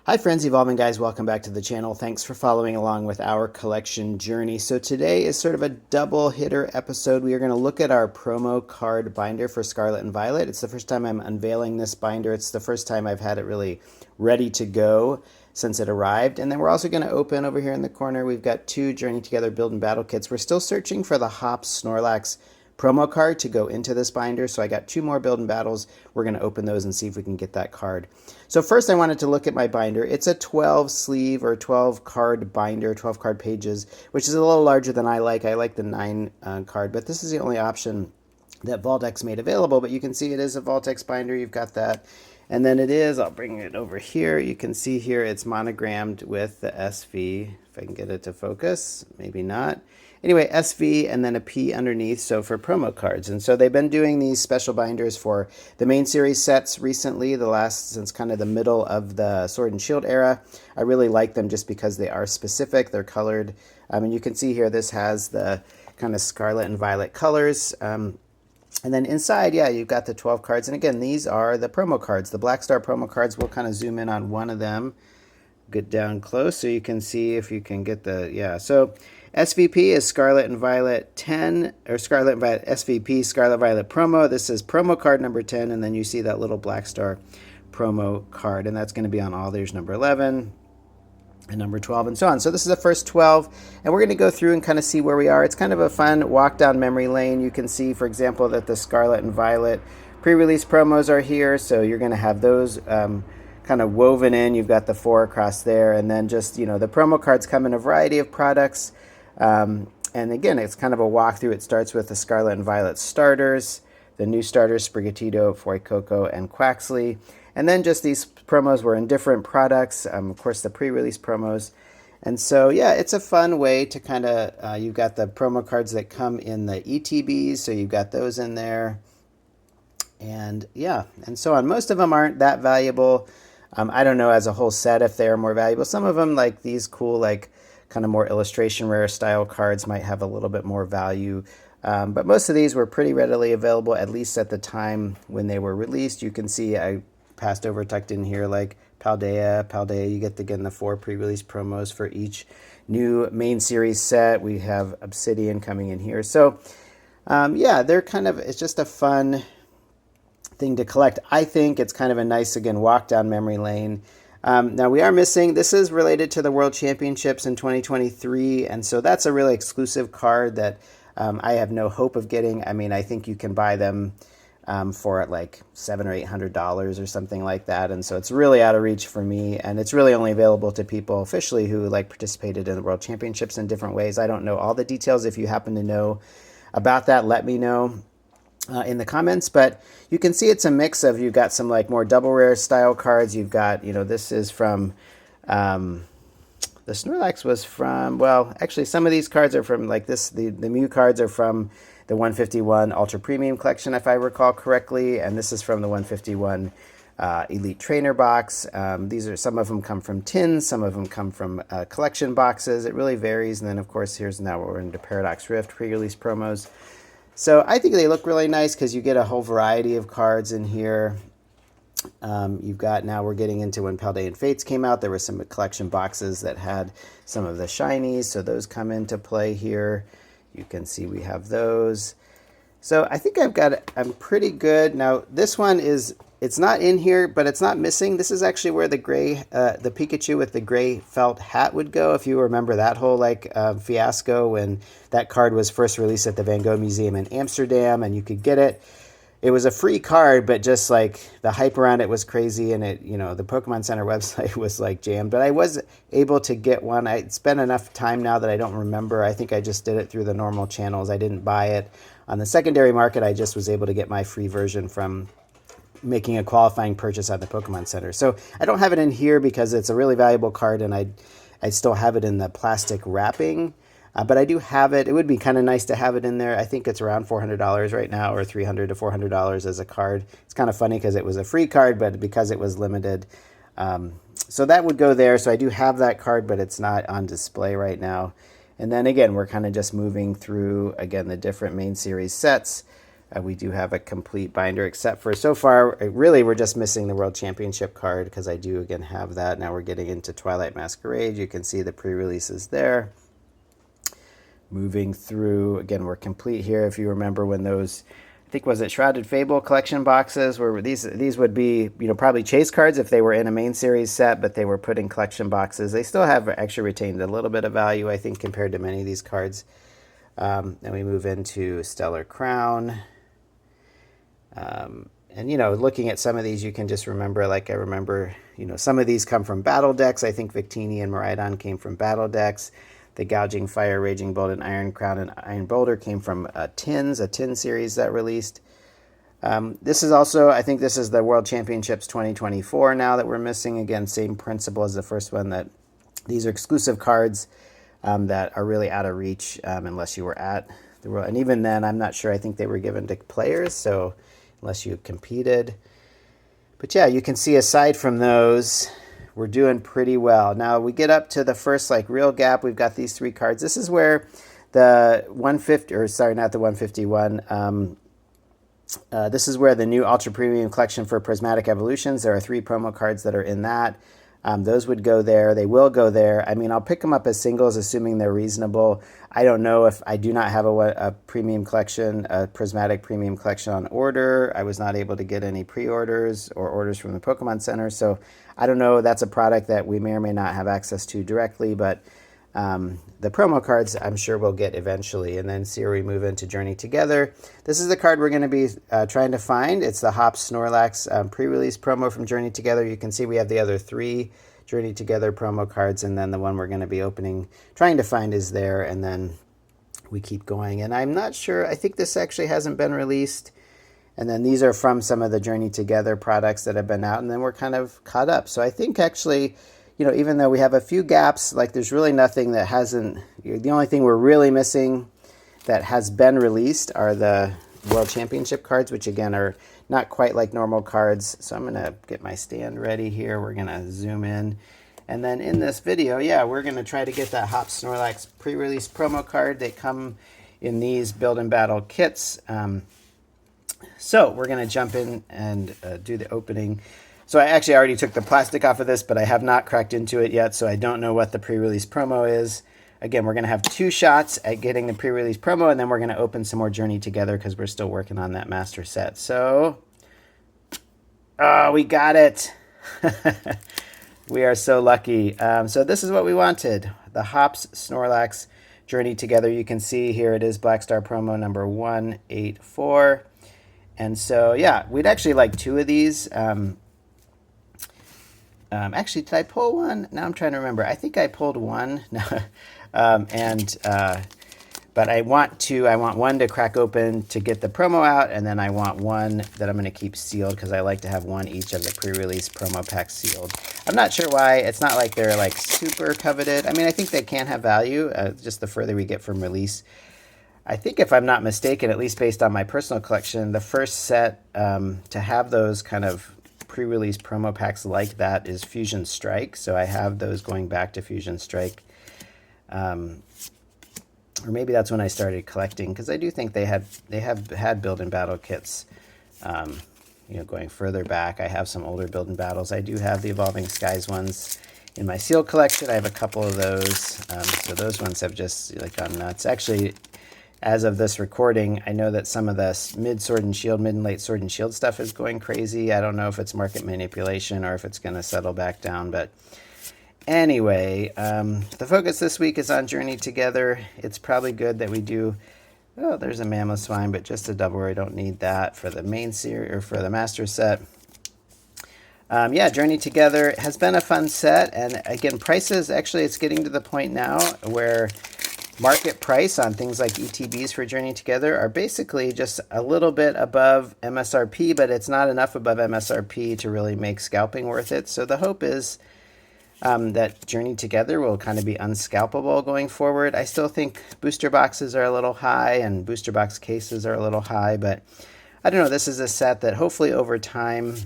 Hi friends, Evolving Guys, welcome back to the channel. Thanks for following along with our collection journey. So today is sort of a double hitter episode. We are going to look at our promo card binder for Scarlet and Violet. It's the first time I'm unveiling this binder. It's the first time I've had it really ready to go since it arrived. And then we're also going to open over here in the corner. We've got two Journey Together Build and Battle kits. We're still searching for the Hops Snorlax promo card to go into this binder. So I got two more build and battles. We're going to open those and see if we can get that card. So first I wanted to look at my binder. It's a 12 sleeve or 12 card binder, 12 card pages, which is a little larger than I like. I like the 9 card, but this is the only option that Vault-X made available. But you can see it is a Vault-X binder. You've got that. And then it is, I'll bring it over here. You can see here it's monogrammed with the SV. If I can get it to focus, maybe not. Anyway, SV and then a P underneath, so for promo cards. And so they've been doing these special binders for the main series sets recently, since kind of the middle of the Sword and Shield era. I really like them just because they are specific, they're colored. And you can see here this has the kind of Scarlet and Violet colors. And then inside, yeah, you've got the 12 cards. And again, these are the promo cards, the Black Star promo cards. We'll kind of zoom in on one of them, get down close so you can see if you can get the, yeah. So SVP is Scarlet and Violet 10, or Scarlet and Violet SVP, Scarlet Violet promo. This is promo card number 10, and then you see that little Black Star promo card, and that's going to be on all. There's number 11 and number 12 and so on. So this is the first 12, and we're going to go through and kind of see where we are. It's kind of a fun walk down memory lane. You can see, for example, that the Scarlet and Violet pre-release promos are here, so you're going to have those kind of woven in. You've got the 4 across there, and then just, you know, the promo cards come in a variety of products. And again, it's kind of a walkthrough. It starts with the Scarlet and Violet starters, the new starters, Sprigatito, Fuecoco, and Quaxley. And then just these promos were in different products, of course, the pre-release promos. And so, yeah, it's a fun way to kind of, you've got the promo cards that come in the ETBs, so you've got those in there. And yeah, and so on. Most of them aren't that valuable. I don't know as a whole set if they are more valuable. Some of them, like these cool, like, kind of more illustration rare style cards, might have a little bit more value. But most of these were pretty readily available, at least at the time when they were released. You can see I passed over, tucked in here, like Paldea. You get, again, the 4 pre-release promos for each new main series set. We have Obsidian coming in here. So, yeah, they're kind of, it's just a fun thing to collect. I think it's kind of a nice, again, walk down memory lane. Now we are missing, this is related to the World Championships in 2023, and so that's a really exclusive card that I have no hope of getting. I mean, I think you can buy them for like $700 or $800 or something like that, and so it's really out of reach for me, and it's really only available to people officially who like participated in the World Championships in different ways. I don't know all the details. If you happen to know about that, let me know in the comments, but you can see it's a mix of, you've got some like more double rare style cards. You've got, you know, this is from, the Snorlax was from, well, actually some of these cards are from like this, the Mew cards are from the 151 Ultra Premium collection, if I recall correctly, and this is from the 151 Elite Trainer box. These are, some of them come from tins, some of them come from collection boxes. It really varies. And then of course, here's, now we're into Paradox Rift pre-release promos. So I think they look really nice because you get a whole variety of cards in here. You've got, now we're getting into when Paldean Fates came out, there were some collection boxes that had some of the shinies, so those come into play here. You can see we have those. So I think I'm pretty good. Now this one is, it's not in here, but it's not missing. This is actually where the gray, the Pikachu with the gray felt hat would go. If you remember that whole like fiasco when that card was first released at the Van Gogh Museum in Amsterdam, and you could get it. It was a free card, but just like the hype around it was crazy, and it, you know, the Pokemon Center website was like jammed. But I was able to get one. I spent enough time now that I don't remember. I think I just did it through the normal channels. I didn't buy it on the secondary market. I just was able to get my free version from making a qualifying purchase at the Pokemon Center. So I don't have it in here because it's a really valuable card, and I still have it in the plastic wrapping. But I do have it. It would be kind of nice to have it in there. I think it's around $400 right now, or $300 to $400 as a card. It's kind of funny because it was a free card, but because it was limited. So that would go there. So I do have that card, but it's not on display right now. And then again, we're kind of just moving through, again, the different main series sets. we do have a complete binder, except for so far, really, we're just missing the World Championship card because I do, again, have that. Now we're getting into Twilight Masquerade. You can see the pre-releases there. Moving through, again, we're complete here. If you remember when those, I think, was it Shrouded Fable collection boxes, where these would be, probably chase cards if they were in a main series set, but they were put in collection boxes. They still have actually retained a little bit of value, I think, compared to many of these cards. Then we move into Stellar Crown. And, looking at some of these, you can just remember, like I remember, some of these come from battle decks. I think Victini and Miraidon came from battle decks. The Gouging Fire, Raging Bolt, and Iron Crown and Iron Boulder came from a tin series that released. This is also, I think this is the World Championships 2024 now that we're missing. Again, same principle as the first one, that these are exclusive cards that are really out of reach unless you were at the World. And even then, I'm not sure. I think they were given to players, so unless you competed. But yeah, you can see aside from those, we're doing pretty well. Now we get up to the first real gap. We've got these 3 cards. This is where the 150, or sorry, not the 151. This is where the new Ultra Premium collection for Prismatic Evolutions, there are 3 promo cards that are in that. Those would go there. They will go there. I mean, I'll pick them up as singles, assuming they're reasonable. I don't know if I do not have a premium collection, a Prismatic Premium collection on order. I was not able to get any pre-orders or orders from the Pokemon Center. So I don't know. That's a product that we may or may not have access to directly, but the promo cards I'm sure we'll get eventually. And then see where we move into Journey Together. This is the card we're going to be trying to find. It's the Hops Snorlax pre-release promo from Journey Together. You can see we have the other 3 Journey Together promo cards, and then the one we're going to be trying to find is there, and then we keep going. And I'm not sure, I think this actually hasn't been released. And then these are from some of the Journey Together products that have been out, and then we're kind of caught up. So I think actually, even though we have a few gaps, there's really nothing that hasn't, the only thing we're really missing that has been released are the World Championship cards, which again are not quite like normal cards. So I'm going to get my stand ready here. We're going to zoom in. And then in this video, yeah, we're going to try to get that Hops Snorlax pre-release promo card. They come in these build and battle kits. So we're going to jump in and do the opening. So I actually already took the plastic off of this, but I have not cracked into it yet, so I don't know what the pre-release promo is. Again, we're going to have 2 shots at getting the pre-release promo, and then we're going to open some more Journey Together because we're still working on that master set. So, oh, we got it. We are so lucky. So this is what we wanted. The Hops Snorlax Journey Together. You can see here it is Black Star promo number 184. And so, yeah, we'd actually like 2 of these. Actually, did I pull one? Now I'm trying to remember. I think I pulled one. But I want one to crack open to get the promo out, and then I want one that I'm going to keep sealed because I like to have one each of the pre-release promo packs sealed. I'm not sure why. It's not like they're super coveted. I mean, I think they can have value just the further we get from release. I think if I'm not mistaken, at least based on my personal collection, the first set to have those kind of pre-release promo packs like that is Fusion Strike. So I have those going back to Fusion Strike. Or maybe that's when I started collecting, because I do think they have had build and battle kits. Going further back, I have some older build and battles. I do have the Evolving Skies ones in my seal collection. I have a couple of those. So those ones have just gone nuts. Actually, as of this recording, I know that some of the mid and late Sword and Shield stuff is going crazy. I don't know if it's market manipulation or if it's going to settle back down, but anyway, the focus this week is on Journey Together. It's probably good that we do, oh, there's a Mamoswine, but just a double, I don't need that for the main series or for the master set. Yeah, Journey Together has been a fun set, and again, prices, actually it's getting to the point now where market price on things like ETBs for Journey Together are basically just a little bit above MSRP, but it's not enough above MSRP to really make scalping worth it. So the hope is that Journey Together will kind of be unscalpable going forward. I still think booster boxes are a little high and booster box cases are a little high, but I don't know. This is a set that hopefully over time,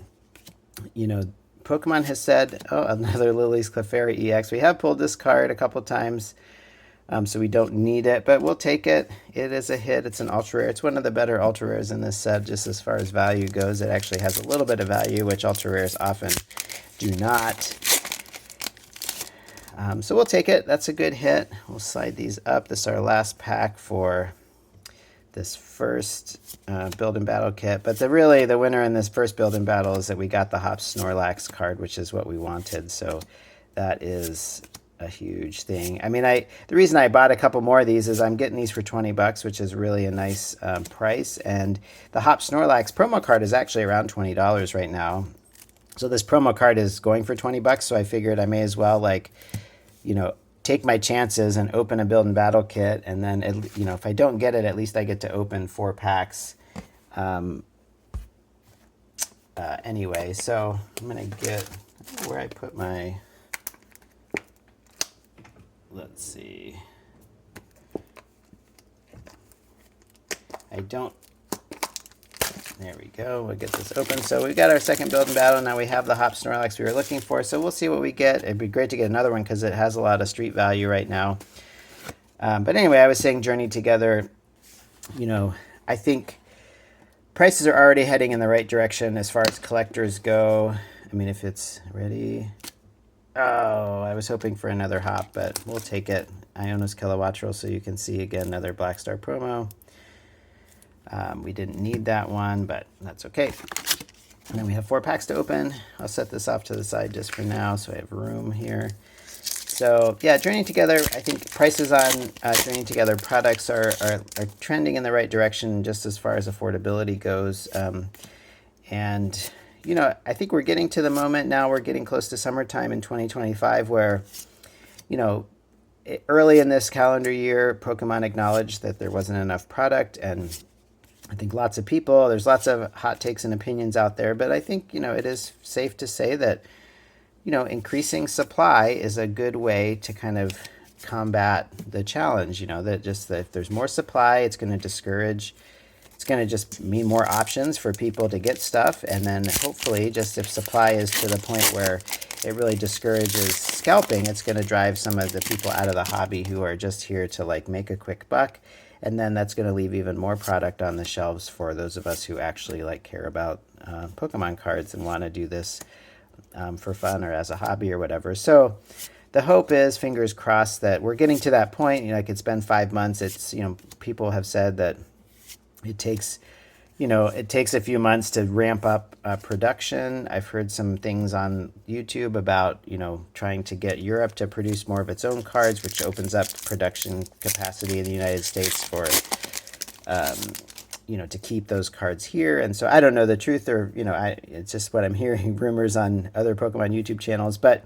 Pokemon has said, oh, another Lily's Clefairy EX. We have pulled this card a couple times. So we don't need it, but we'll take it. It is a hit. It's an ultra rare. It's one of the better ultra rares in this set, just as far as value goes. It actually has a little bit of value, which ultra rares often do not. So we'll take it. That's a good hit. We'll slide these up. This is our last pack for this first build and battle kit. But the winner in this first build and battle is that we got the Hop Snorlax card, which is what we wanted. So that is a huge thing. I mean, the reason I bought a couple more of these is I'm getting these for 20 bucks, which is really a nice price. And the Hop Snorlax promo card is actually around $20 right now. So this promo card is going for 20 bucks. So I figured I may as well, like, you know, take my chances and open a build and battle kit. And then, you know, if I don't get it, at least I get to open 4 packs anyway. So I'm going to get, I don't know where I put my, let's see. There we go. We'll get this open. So we've got our second build and battle. Now we have the Hop Snorlax we were looking for. So we'll see what we get. It'd be great to get another one because it has a lot of street value right now. But anyway, I was saying Journey Together, you know, I think prices are already heading in the right direction as far as collectors go. I mean, if it's ready. Oh, I was hoping for another hop, but we'll take it. Iono's Kilowattrel, so you can see again another Black Star promo. We didn't need that one, but that's okay. And then we have 4 packs to open. I'll set this off to the side just for now so I have room here. So yeah, Journey Together, I think prices on Journey Together products are trending in the right direction just as far as affordability goes. And, you know, I think we're getting to the moment now, we're getting close to summertime in 2025 where, you know, early in this calendar year, Pokemon acknowledged that there wasn't enough product, and I think lots of people, there's lots of hot takes and opinions out there, but I think, you know, it is safe to say that, you know, increasing supply is a good way to kind of combat the challenge, you know, that if there's more supply, it's going to discourage, it's going to just mean more options for people to get stuff. And then hopefully just if supply is to the point where it really discourages scalping, it's going to drive some of the people out of the hobby who are just here to like make a quick buck. And then that's going to leave even more product on the shelves for those of us who actually like care about Pokemon cards and want to do this for fun or as a hobby or whatever. So the hope is, fingers crossed, that we're getting to that point. You know, like it's been 5 months. It's, you know, people have said that it takes, you know, it takes a few months to ramp up production. I've heard some things on YouTube about, you know, trying to get Europe to produce more of its own cards, which opens up production capacity in the United States for, you know, to keep those cards here. And so I don't know the truth, or, you know, it's just what I'm hearing, rumors on other Pokemon YouTube channels. But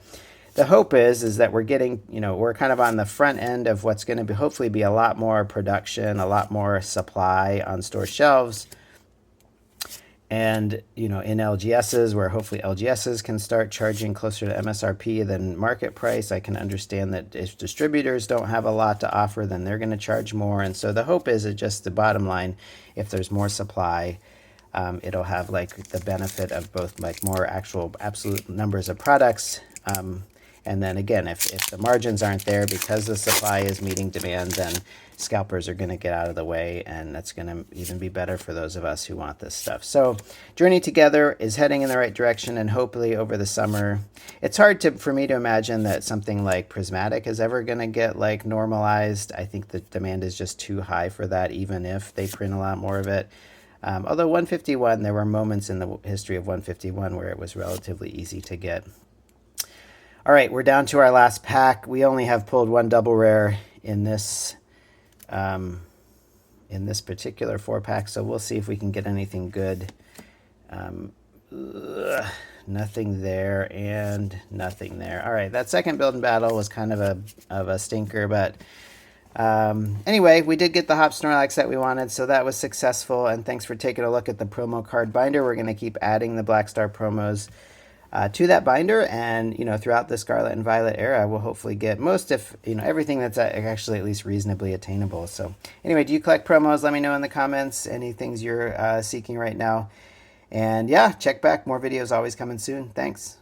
the hope is that we're getting, you know, we're kind of on the front end of what's going to be hopefully be a lot more production, a lot more supply on store shelves. And, you know, in LGSs, where hopefully LGSs can start charging closer to MSRP than market price. I can understand that if distributors don't have a lot to offer, then they're going to charge more. And so the hope is that just the bottom line, if there's more supply, it'll have like the benefit of both like more actual absolute numbers of products. And then again, if the margins aren't there because the supply is meeting demand, then scalpers are going to get out of the way, and that's going to even be better for those of us who want this stuff. So Journey Together is heading in the right direction, and hopefully over the summer, it's hard for me to imagine that something like Prismatic is ever going to get like normalized. I think the demand is just too high for that, even if they print a lot more of it. Although 151, there were moments in the history of 151 where it was relatively easy to get. All right, we're down to our last pack. We only have pulled 1 double rare in this particular 4-pack, so we'll see if we can get anything good. Nothing there and nothing there. All right, that second build and battle was kind of a stinker, but anyway, we did get the Hop Snorlax that we wanted, so that was successful. And thanks for taking a look at the promo card binder. We're going to keep adding the Black Star promos to that binder, and, you know, throughout the Scarlet and Violet era, we'll hopefully get most, if, you know, everything that's actually at least reasonably attainable. So anyway, do you collect promos? Let me know in the comments any things you're seeking right now. And yeah, check back. More videos always coming soon. Thanks.